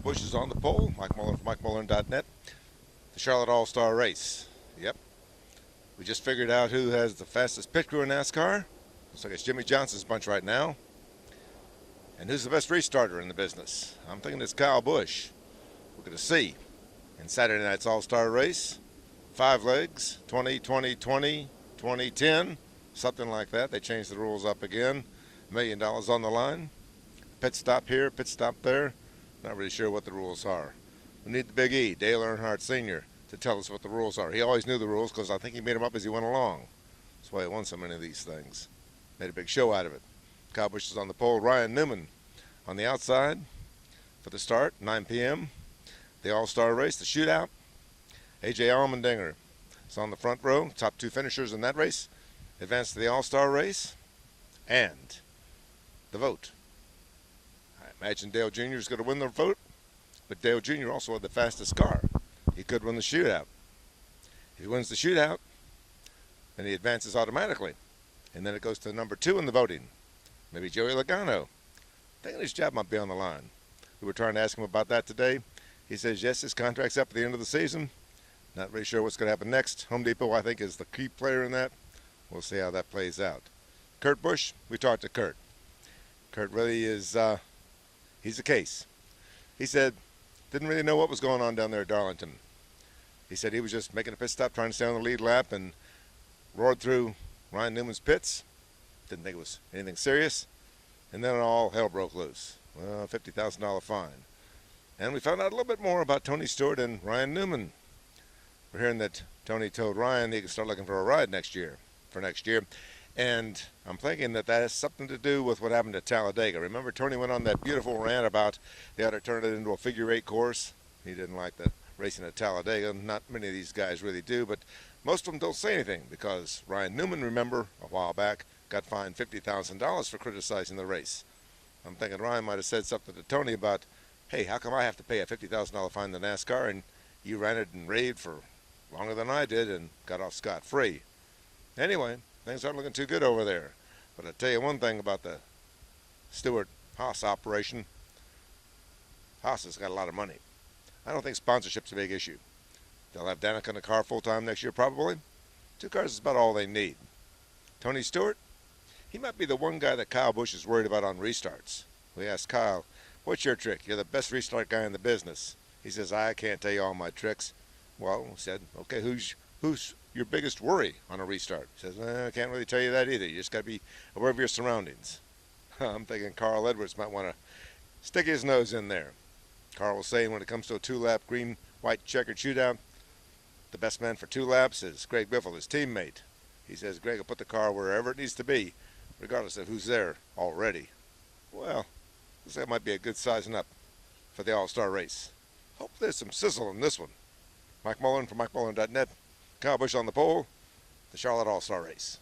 Busch is on the pole. Mike Mullen from MikeMullen.net. The Charlotte All-Star race. Yep. We just figured out who has the fastest pit crew in NASCAR. Looks like it's Jimmy Johnson's bunch right now. And who's the best restarter in the business? I'm thinking it's Kyle Busch. We're going to see. In Saturday night's All-Star race, 5 legs, 20, 20, 20, 20, 10, something like that. They changed the rules up again. $1 million on the line. Pit stop here, pit stop there. Not really sure what the rules are. We need the Big E, Dale Earnhardt Sr., to tell us what the rules are. He always knew the rules because I think he made them up as he went along. That's why he won so many of these things. Made a big show out of it. Kyle Busch is on the pole. Ryan Newman on the outside for the start, 9 p.m. The All-Star race, the shootout. A.J. Allmendinger is on the front row. Top 2 finishers in that race advance to the All-Star race. And the vote. I imagine Dale Jr. is going to win the vote, but Dale Jr. also had the fastest car. He could win the shootout. If he wins the shootout, then he advances automatically. And then it goes to number 2 in the voting. Maybe Joey Logano. Thinking his job might be on the line. We were trying to ask him about that today. He says, yes, his contract's up at the end of the season. Not really sure what's going to happen next. Home Depot, I think, is the key player in that. We'll see how that plays out. Kurt Busch, we talked to Kurt. Kurt really is, he's a case. He said, didn't really know what was going on down there at Darlington. He said he was just making a pit stop, trying to stay on the lead lap, and roared through Ryan Newman's pits. Didn't think it was anything serious. And then all hell broke loose. Well, $50,000 fine. And we found out a little bit more about Tony Stewart and Ryan Newman. We're hearing that Tony told Ryan he could start looking for a ride next year, And I'm thinking that that has something to do with what happened at Talladega. Remember, Tony went on that beautiful rant about they ought to turn it into a figure-8 course. He didn't like the racing at Talladega. Not many of these guys really do, but most of them don't say anything because Ryan Newman, remember, a while back, got fined $50,000 for criticizing the race. I'm thinking Ryan might have said something to Tony about, hey, how come I have to pay a $50,000 fine to NASCAR and you ranted and raved for longer than I did and got off scot-free? Anyway, things aren't looking too good over there. But I'll tell you one thing about the Stewart-Haas operation. Haas has got a lot of money. I don't think sponsorship's a big issue. They'll have Danica in the car full-time next year probably. 2 cars is about all they need. Tony Stewart, he might be the one guy that Kyle Busch is worried about on restarts. We asked Kyle, what's your trick? You're the best restart guy in the business. He says, I can't tell you all my tricks. Well, we said, okay, who's your biggest worry on a restart? He says, I can't really tell you that either. You just got to be aware of your surroundings. I'm thinking Carl Edwards might want to stick his nose in there. Carl was saying when it comes to a 2-lap green-white checkered shootout, the best man for 2 laps is Greg Biffle, his teammate. He says Greg will put the car wherever it needs to be, regardless of who's there already. Well, looks like it might be a good sizing up for the All-Star race. Hope there's some sizzle in this one. Mike Mullen from MikeMullen.net. Kyle Busch on the pole. The Charlotte All-Star race.